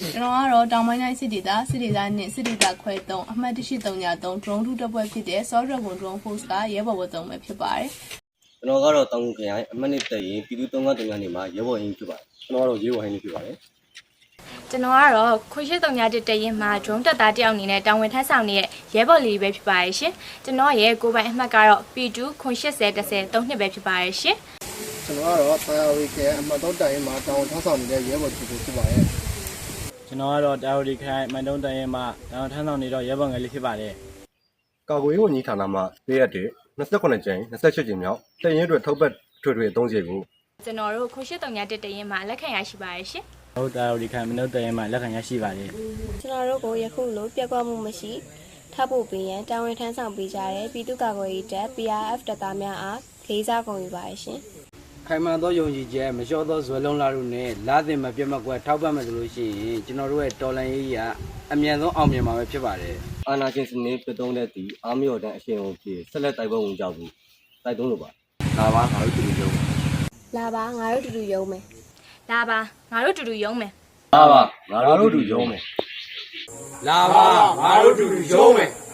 ကျွန်တော်ကတော့တောင်ပိုင်းတိုင်းစစ်ဒေသနဲ့စစ်ဒေသခွဲ3အမှတ်183 drone 2တပ်ဖွဲ့ဖြစ်တဲ့ Saw Dragon Drone Force ကရဲဘော်ဝတ်သုံးပဲဖြစ်ပါတယ်။ကျွန်တော်ကတော့တောင်ကိုခရိုင်အမှတ်1တက်ရင်ပြည်သူ့393နေမှာရဲဘော်ဟင်းဖြစ်ပါတယ်။ကျွန်တော်ကတော့ရဲဘော်ဟင်းဖြစ်ပါတယ်။ကျွန်တော်ကတော့ခွေရှိ391တရင်မှာ drone တပ်သားတယောက်အနေနဲ့တာဝန်ထမ်းဆောင်နေတဲ့ရဲဘော်လေးပဲဖြစ်ပါတယ်ရှင်။ကျွန်တော်ရဲ့ကိုယ်ပိုင်အမှတ်ကတော့ P2 ခွန်80 10 3နှစ်ပဲဖြစ်ပါတယ်ရှင်။ကျွန်တော်ကတော့တာယာဝီကအမှတ်3တရင်မှာတာဝန်ထမ်းဆောင်နေတဲ့ရဲဘော်ဖြစ်ပါတယ်။ကျွန်တော်ကတော့တာယာဝီခိုင်အမှတ်3တရင်မှာတာဝန်ထမ်းဆောင်နေတော့ရဲဘော်ငယ်လေးဖြစ်ပါတယ်။ကာကွယ်ရေးဝန်ကြီးဌာနမှပေးရတဲ့28ကြိမ်28ကြိမ်မြောက်တရင်အတွက်ထုတ်ပတ်ထွေထွေအသုံးစီကိုကျွန်တော်တို့ခွန်83တရင်မှာလက်ခံရရှိပါတယ်ရှင်။ဟုတ်တာယာဝီခိုင်အမှတ်3တရင်မှာလက်ခံရရှိပါတယ်။ကျွန်တော်တို့ကိုယခုလိုပြက်ကွက်မှုမရှိထပ်ဖို့ပေးရန်တာဝန်ထမ်းဆောင်ပေးကြတဲ့ပြည်သူ့ကာကွယ်ရေးတပ် PRF တပ်သားများအားလေးစားဂုဏ်ယူပါတယ်ရှင်။ခိုင်မာသောယုံကြည်ချက်မလျှော့သောဇွဲလုံးလာတို့နဲ့လာသင်မပြတ်မကွက်ထောက်ပံ့မယ်ဆိုလို့ရှိရင်ကျွန်တော်တို့ရဲ့တော်လန်ရေးကအမြန်ဆုံးအောင်မြင်မှာပဲဖြစ်ပါတယ်။အာနာရှင်စနစ်ပြတ်သုံးတဲ့ဒီအားမလျော့တဲ့အရှင်အုပ်ဖြစ်ဆက်လက်တိုက်ပွဲဝင်ကြဖို့တိုက်တွန်းလိုပါ။လာပါငါတို့တူတူရုံး။လာပါငါတို့တူတူရုံးမယ်။လာပါငါတို့တူတူရုံးမယ်။လာပါငါတို့တူတူရုံးမယ်။လာပါငါတို့တူတူရုံးမယ်။